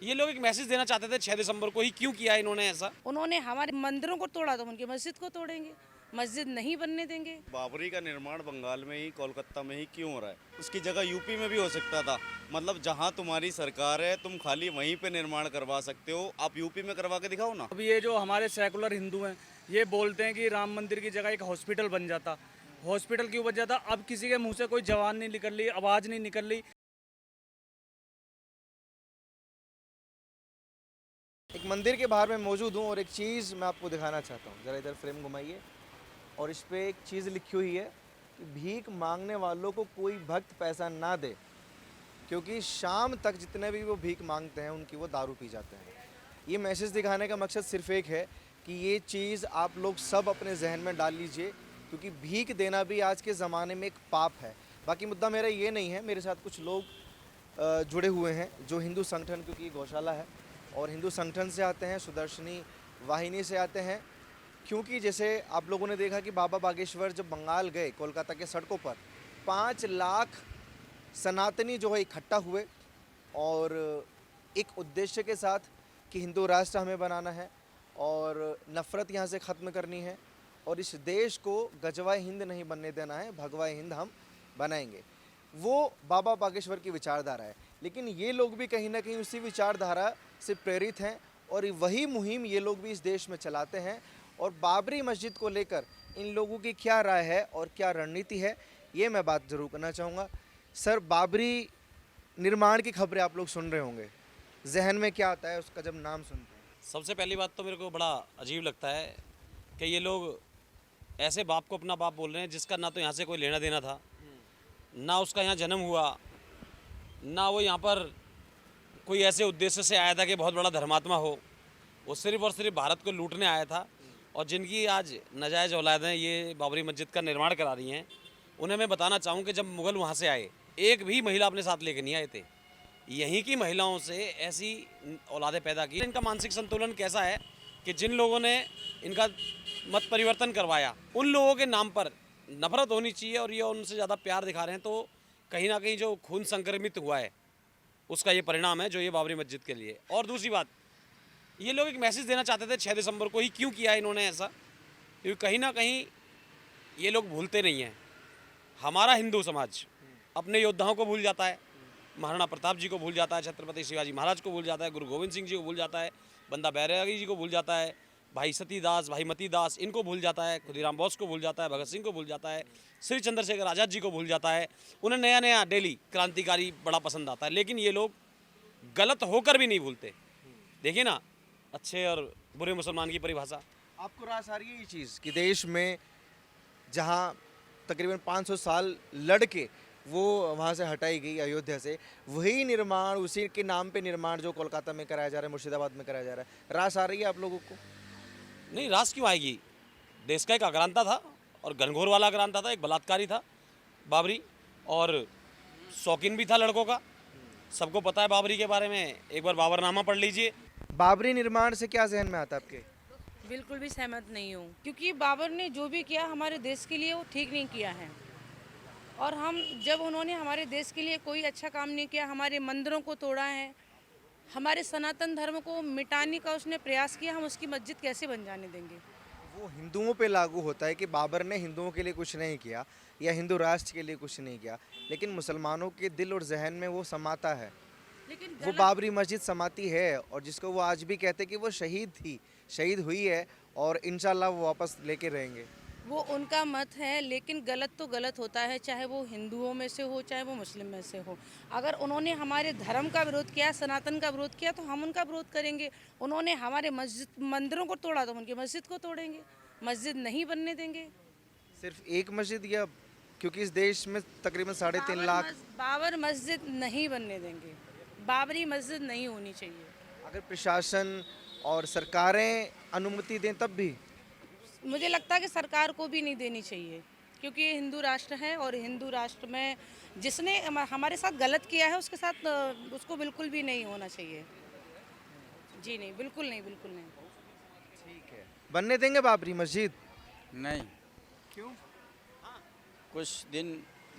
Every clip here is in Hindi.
ये लोग एक मैसेज देना चाहते थे 6 दिसंबर को ही, क्यों किया इन्होंने ऐसा? उन्होंने हमारे मंदिरों को तोड़ा तो उनकी मस्जिद को तोड़ेंगे, मस्जिद नहीं बनने देंगे। बाबरी का निर्माण बंगाल में ही, कोलकाता में ही क्यों हो रहा है? उसकी जगह यूपी में भी हो सकता था। मतलब जहां तुम्हारी सरकार है तुम खाली वहीं पे निर्माण करवा सकते हो, आप यूपी में करवा के दिखाओ ना। अब ये जो हमारे सेकुलर हिंदू हैं ये बोलते हैं कि राम मंदिर की जगह एक हॉस्पिटल बन जाता। हॉस्पिटल क्यों बन जाता? अब किसी के मुंह से कोई जवान नहीं निकल रही, आवाज़ नहीं निकल रही। एक मंदिर के बाहर मैं मौजूद हूँ और एक चीज़ मैं आपको दिखाना चाहता हूँ। ज़रा इधर फ्रेम घुमाइए और इस पे एक चीज़ लिखी हुई है कि भीख मांगने वालों को कोई भक्त पैसा ना दे, क्योंकि शाम तक जितने भी वो भीख मांगते हैं उनकी वो दारू पी जाते हैं। ये मैसेज दिखाने का मकसद सिर्फ एक है कि ये चीज़ आप लोग सब अपने जहन में डाल लीजिए, क्योंकि भीख देना भी आज के ज़माने में एक पाप है। बाकी मुद्दा मेरा ये नहीं है, मेरे साथ कुछ लोग जुड़े हुए हैं जो हिंदू संगठन, क्योंकि ये गौशाला है और हिंदू संगठन से आते हैं, सुदर्शनी वाहिनी से आते हैं। क्योंकि जैसे आप लोगों ने देखा कि बाबा बागेश्वर जब बंगाल गए, कोलकाता के सड़कों पर 5 लाख सनातनी जो है इकट्ठा हुए और एक उद्देश्य के साथ कि हिंदू राष्ट्र हमें बनाना है और नफ़रत यहाँ से ख़त्म करनी है और इस देश को गजवाए हिंद नहीं बनने देना है, भगवाए हिंद हम बनाएंगे। वो बाबा बागेश्वर की विचारधारा है, लेकिन ये लोग भी कहीं ना कहीं उसी विचारधारा से प्रेरित हैं और वही मुहिम ये लोग भी इस देश में चलाते हैं। और बाबरी मस्जिद को लेकर इन लोगों की क्या राय है और क्या रणनीति है, ये मैं बात ज़रूर करना चाहूँगा। सर, बाबरी निर्माण की खबरें आप लोग सुन रहे होंगे, जहन में क्या आता है उसका जब नाम सुनते हैं? सबसे पहली बात तो मेरे को बड़ा अजीब लगता है कि ये लोग ऐसे बाप को अपना बाप बोल रहे हैं जिसका ना तो यहाँ से कोई लेना देना था, ना उसका यहाँ जन्म हुआ, ना वो यहाँ पर कोई ऐसे उद्देश्य से आया था कि बहुत बड़ा धर्मात्मा हो। वो सिर्फ और सिर्फ भारत को लूटने आया था। और जिनकी आज नाजायज़ औलादें ये बाबरी मस्जिद का निर्माण करा रही हैं, उन्हें मैं बताना चाहूँ कि जब मुग़ल वहाँ से आए, एक भी महिला अपने साथ लेके नहीं आए थे। यहीं की महिलाओं से ऐसी औलादें पैदा की। इनका मानसिक संतुलन कैसा है कि जिन लोगों ने इनका मत परिवर्तन करवाया, उन लोगों के नाम पर नफरत होनी चाहिए और ये उनसे ज़्यादा प्यार दिखा रहे हैं, तो कहीं ना कहीं जो खून संक्रमित हुआ है उसका ये परिणाम है जो ये बाबरी मस्जिद के लिए। और दूसरी बात, ये लोग एक मैसेज देना चाहते थे 6 दिसंबर को ही, क्यों किया इन्होंने ऐसा? क्योंकि कहीं ना कहीं ये लोग भूलते नहीं हैं। हमारा हिंदू समाज अपने योद्धाओं को भूल जाता है, महाराणा प्रताप जी को भूल जाता है, छत्रपति शिवाजी महाराज को भूल जाता है, गुरु गोविंद सिंह जी को भूल जाता है, बंदा बैरागी जी को भूल जाता है, भाई सतीदास, भाई मतीदास, इनको भूल जाता है, खुदीराम बोस को भूल जाता है, भगत सिंह को भूल जाता है, श्री चंद्रशेखर आज़ाद जी को भूल जाता है। उन्हें नया नया डेली क्रांतिकारी बड़ा पसंद आता है, लेकिन ये लोग गलत होकर भी नहीं भूलते। देखिए ना, अच्छे और बुरे मुसलमान की परिभाषा। आपको रास आ रही है ये चीज़ कि देश में जहाँ तकरीबन 500 साल लड़ के वो वहाँ से हटाई गई अयोध्या से, वही निर्माण, उसी के नाम पे निर्माण जो कोलकाता में कराया जा रहा है, मुर्शिदाबाद में कराया जा रहा है, रास आ रही है आप लोगों को? नहीं, रास क्यों आएगी? देश का एक आक्रांता था और घनघोर वाला आक्रांता था, एक बलात्कारी था बाबरी और शौकीन भी था लड़कों का। सबको पता है बाबरी के बारे में, एक बार बाबरनामा पढ़ लीजिए। बाबरी निर्माण से क्या जहन में आता है आपके? बिल्कुल भी सहमत नहीं हूँ, क्योंकि बाबर ने जो भी किया हमारे देश के लिए वो ठीक नहीं किया है। और हम जब उन्होंने हमारे देश के लिए कोई अच्छा काम नहीं किया, हमारे मंदिरों को तोड़ा है, हमारे सनातन धर्म को मिटाने का उसने प्रयास किया, हम उसकी मस्जिद कैसे बन जाने देंगे? वो हिंदुओं पे लागू होता है कि बाबर ने हिंदुओं के लिए कुछ नहीं किया या हिंदू राष्ट्र के लिए कुछ नहीं किया, लेकिन मुसलमानों के दिल और जहन में वो समाता है, लेकिन वो बाबरी मस्जिद समाती है। और जिसको वो आज भी कहते हैं कि वो शहीद थी, शहीद हुई है और इंशाल्लाह वो वापस लेके रहेंगे। वो उनका मत है, लेकिन गलत तो गलत होता है, चाहे वो हिंदुओं में से हो चाहे वो मुस्लिम में से हो। अगर उन्होंने हमारे धर्म का विरोध किया, सनातन का विरोध किया, तो हम उनका विरोध करेंगे। उन्होंने हमारे मस्जिद मंदिरों को तोड़ा तो उनकी मस्जिद को तोड़ेंगे, मस्जिद नहीं बनने देंगे। सिर्फ एक मस्जिद, या क्योंकि इस देश में तकरीबन 3.5 लाख। बाबर मस्जिद नहीं बनने देंगे, बाबरी मस्जिद नहीं होनी चाहिए। अगर प्रशासन और सरकारें अनुमति दें तब भी? मुझे लगता है कि सरकार को भी नहीं देनी चाहिए, क्योंकि ये हिंदू राष्ट्र है और हिंदू राष्ट्र में जिसने हमारे साथ गलत किया है उसके साथ उसको बिल्कुल भी नहीं होना चाहिए। जी नहीं, बिल्कुल नहीं, बिल्कुल नहीं। ठीक है, बनने देंगे बाबरी मस्जिद? नहीं, क्यों? कुछ दिन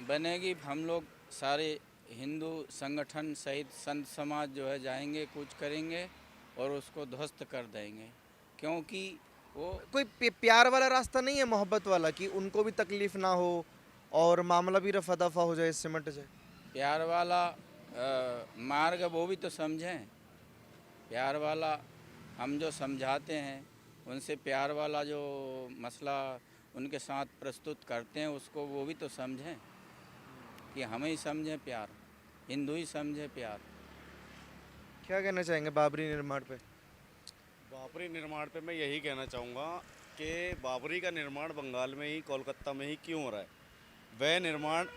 बनेगी। हम लोग सारे हिंदू संगठन सहित संत समाज जो है जाएंगे, कूच करेंगे और उसको ध्वस्त कर देंगे, क्योंकि वो कोई प्यार वाला रास्ता नहीं है, मोहब्बत वाला, कि उनको भी तकलीफ ना हो और मामला भी रफा दफा हो जाए, सिमट जाए? प्यार वाला मार्ग वो भी तो समझें। प्यार वाला हम जो समझाते हैं उनसे, प्यार वाला जो मसला उनके साथ प्रस्तुत करते हैं उसको वो भी तो समझें कि हमें ही समझें प्यार, हिंदू ही समझे प्यार। क्या कहना चाहेंगे बाबरी निर्माण पे? बाबरी निर्माण पे मैं यही कहना चाहूँगा कि बाबरी का निर्माण बंगाल में ही, कोलकाता में ही क्यों हो रहा है? वह निर्माण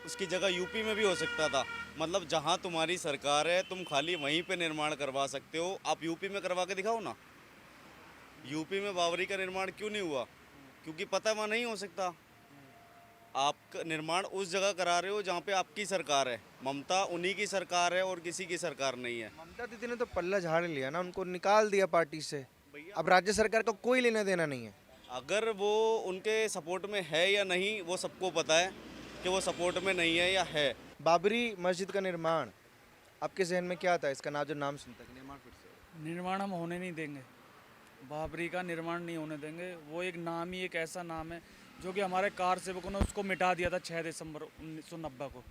उसकी जगह यूपी में भी हो सकता था। मतलब जहाँ तुम्हारी सरकार है तुम खाली वहीं पे निर्माण करवा सकते हो, आप यूपी में करवा के दिखाओ ना। यूपी में बाबरी का निर्माण क्यों नहीं हुआ? क्योंकि पता है वहाँ नहीं हो सकता। आप निर्माण उस जगह करा रहे हो जहाँ पे आपकी सरकार है। ममता उन्हीं की सरकार है और किसी की सरकार नहीं है। ममता दीदी ने तो पल्ला झाड़ लिया ना, उनको निकाल दिया पार्टी से। अब राज्य सरकार का कोई लेना देना नहीं है। अगर वो उनके सपोर्ट में है या नहीं वो सबको पता है कि वो सपोर्ट में नहीं है या है। बाबरी मस्जिद का निर्माण आपके जहन में क्या था? इसका नाम सुनता कि निर्माण फिर से? निर्माण हम होने नहीं देंगे, बाबरी का निर्माण नहीं होने देंगे। वो एक नाम ही एक ऐसा नाम है जो कि हमारे कार सेवकों ने उसको मिटा दिया था 6 दिसंबर 1990 को,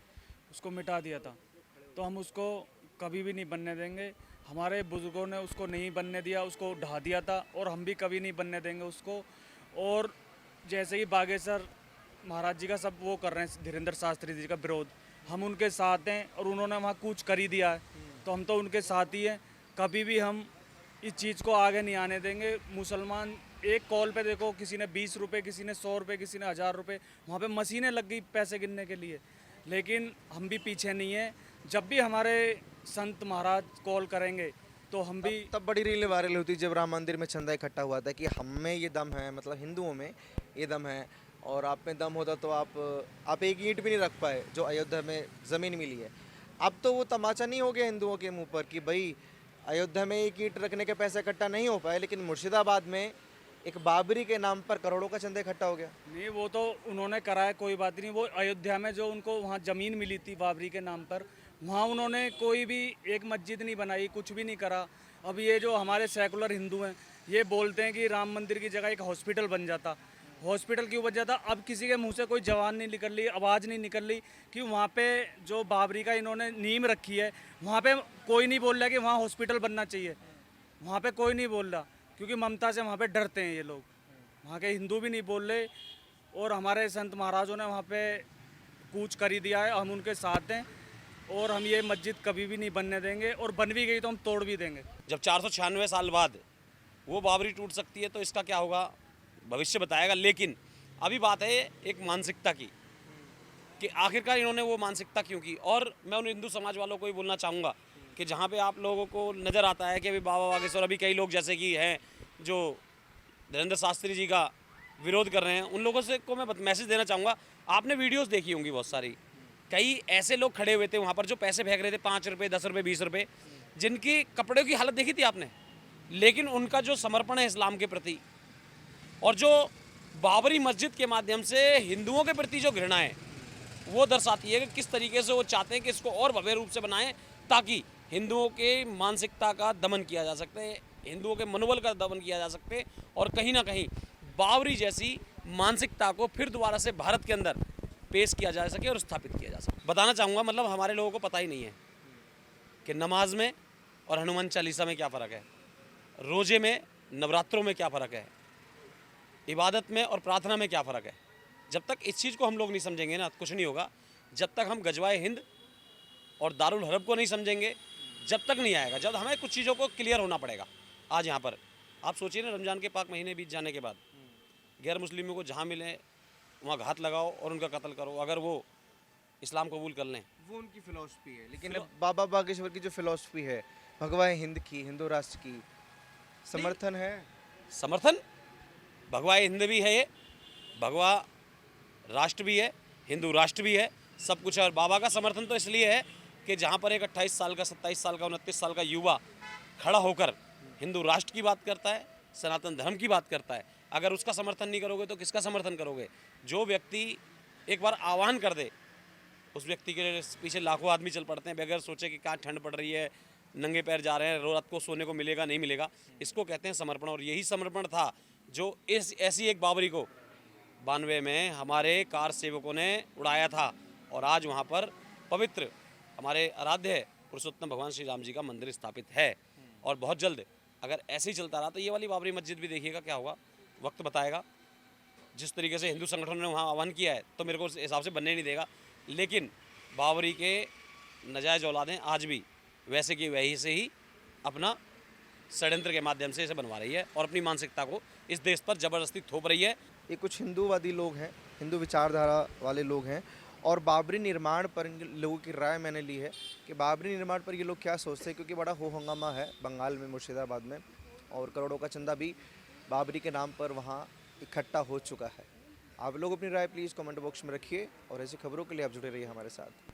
उसको मिटा दिया था। तो हम उसको कभी भी नहीं बनने देंगे। हमारे बुजुर्गों ने उसको नहीं बनने दिया, उसको ढा दिया था और हम भी कभी नहीं बनने देंगे उसको। और जैसे कि बागेश्वर महाराज जी का सब वो कर रहे हैं, धीरेन्द्र शास्त्री जी का विरोध, हम उनके साथ हैं और उन्होंने वहाँ कूच कर ही दिया है, तो हम तो उनके साथ ही हैं। कभी भी हम इस चीज़ को आगे नहीं आने देंगे। मुसलमान एक कॉल पे देखो, किसी ने 20 रुपये, किसी ने 100 रुपये, किसी ने 1000 रुपये, वहाँ पे मशीनें लग गई पैसे गिनने के लिए। लेकिन हम भी पीछे नहीं हैं। जब भी हमारे संत महाराज कॉल करेंगे तो हम भी तब बड़ी रीलें वायरल होती जब राम मंदिर में चंदा इकट्ठा हुआ था कि हम में ये दम है, मतलब हिंदुओं में ये दम है, और आप में दम होता तो आप एक ईंट भी नहीं रख पाए जो अयोध्या में ज़मीन मिली है। अब तो वो तमाचा नहीं हो गया हिंदुओं के मुंह पर कि भाई अयोध्या में एक ईंट रखने के पैसे इकट्ठा नहीं हो पाए, लेकिन मुर्शिदाबाद में एक बाबरी के नाम पर करोड़ों का चंदा इकट्ठा हो गया। नहीं, वो तो उन्होंने करा है, कोई बात नहीं। वो अयोध्या में जो उनको वहाँ ज़मीन मिली थी बाबरी के नाम पर, वहाँ उन्होंने कोई भी एक मस्जिद नहीं बनाई, कुछ भी नहीं करा। अब ये जो हमारे सेकुलर हिंदू हैं ये बोलते हैं कि राम मंदिर की जगह एक हॉस्पिटल बन जाता। हॉस्पिटल क्यों बन जाता? अब किसी के मुंह से कोई जवान नहीं निकल रही, आवाज़ नहीं निकल रही कि वहाँ पे जो बाबरी का इन्होंने नींव रखी है वहाँ पे कोई नहीं बोल रहा कि वहाँ हॉस्पिटल बनना चाहिए। वहाँ पे कोई नहीं बोल रहा क्योंकि ममता से वहाँ पे डरते हैं ये लोग। वहाँ के हिंदू भी नहीं बोल रहे और हमारे संत महाराजों ने वहाँ पे कूच कर ही दिया है। हम उनके साथ हैं और हम ये मस्जिद कभी भी नहीं बनने देंगे, और बन भी गई तो हम तोड़ भी देंगे। जब 496 साल बाद वो बाबरी टूट सकती है तो इसका क्या होगा भविष्य बताएगा। लेकिन अभी बात है एक मानसिकता की कि आखिरकार इन्होंने वो मानसिकता क्यों की। और मैं उन हिंदू समाज वालों को ही बोलना चाहूँगा कि जहाँ पे आप लोगों को नज़र आता है कि अभी बाबा बागेश्वर, अभी कई लोग जैसे कि हैं जो धीरेन्द्र शास्त्री जी का विरोध कर रहे हैं, उन लोगों से को मैं मैसेज देना चाहूँगा। आपने वीडियोस देखी होंगी बहुत सारी, कई ऐसे लोग खड़े हुए थे वहाँ पर जो पैसे फेंक रहे थे 5 रुपये, 10 रुपये, 20 रुपये, जिनकी कपड़े की हालत देखी थी आपने। लेकिन उनका जो समर्पण है इस्लाम के प्रति और जो बाबरी मस्जिद के माध्यम से हिंदुओं के प्रति जो घृणा है वो दर्शाती है कि किस तरीके से वो चाहते हैं कि इसको और भव्य रूप से बनाएं ताकि हिंदुओं के मानसिकता का दमन किया जा सकते हैं, हिंदुओं के मनोबल का दमन किया जा सकते हैं और कहीं ना कहीं बाबरी जैसी मानसिकता को फिर दोबारा से भारत के अंदर पेश किया जा सके और स्थापित किया जा सके। बताना चाहूँगा मतलब हमारे लोगों को पता ही नहीं है कि नमाज में और हनुमान चालीसा में क्या फ़र्क है, रोज़े में, नवरात्रों में क्या फ़र्क है, इबादत में और प्रार्थना में क्या फ़र्क है। जब तक इस चीज़ को हम लोग नहीं समझेंगे ना कुछ नहीं होगा। जब तक हम गजवाए हिंद और दारुल हरब को नहीं समझेंगे जब तक नहीं आएगा। जब हमें कुछ चीज़ों को क्लियर होना पड़ेगा। आज यहाँ पर आप सोचिए ना, रमज़ान के पाक महीने बीत जाने के बाद गैर मुस्लिमों को जहाँ मिले वहाँ घात लगाओ और उनका कत्ल करो अगर वो इस्लाम कबूल कर लें। वो उनकी फिलॉसफी है। लेकिन बाबा बागेश्वर की जो फिलॉसफी है भगवाए हिंद की, हिंदू राष्ट्र की, समर्थन है। समर्थन भगवाए हिंद भी है, ये भगवा राष्ट्र भी है, हिंदू राष्ट्र भी है, सब कुछ है। और बाबा का समर्थन तो इसलिए है कि जहाँ पर एक 28 साल का, 27 साल का, 29 साल का युवा खड़ा होकर हिंदू राष्ट्र की बात करता है, सनातन धर्म की बात करता है, अगर उसका समर्थन नहीं करोगे तो किसका समर्थन करोगे। जो व्यक्ति एक बार आह्वान कर दे उस व्यक्ति के पीछे लाखों आदमी चल पड़ते हैं बगैर सोचे कि क्या ठंड पड़ रही है, नंगे पैर जा रहे हैं, रात को सोने को मिलेगा नहीं मिलेगा। इसको कहते हैं समर्पण। और यही समर्पण था जो ऐसी एक बाबरी को 92 में हमारे कार सेवकों ने उड़ाया था। और आज वहाँ पर पवित्र हमारे आराध्य पुरुषोत्तम भगवान श्री राम जी का मंदिर स्थापित है। और बहुत जल्द अगर ऐसे ही चलता रहा तो ये वाली बाबरी मस्जिद भी देखिएगा क्या होगा, वक्त बताएगा। जिस तरीके से हिंदू संगठनों ने वहाँ आह्वान किया है तो मेरे को उस हिसाब से बनने नहीं देगा, लेकिन बाबरी के नाजायज़ औलादें आज भी वैसे की वैसे ही अपना षड्यंत्र के माध्यम से इसे बनवा रही है और अपनी मानसिकता को इस देश पर ज़बरदस्ती थोप रही है। ये कुछ हिंदूवादी लोग हैं, हिंदू विचारधारा वाले लोग हैं, और बाबरी निर्माण पर इन लोगों की राय मैंने ली है कि बाबरी निर्माण पर ये लोग क्या सोचते हैं, क्योंकि बड़ा हो हंगामा है बंगाल में, मुर्शिदाबाद में, और करोड़ों का चंदा भी बाबरी के नाम पर वहाँ इकट्ठा हो चुका है। आप लोग अपनी राय प्लीज़ कमेंट बॉक्स में रखिए और ऐसी खबरों के लिए आप जुड़े रहिए हमारे साथ।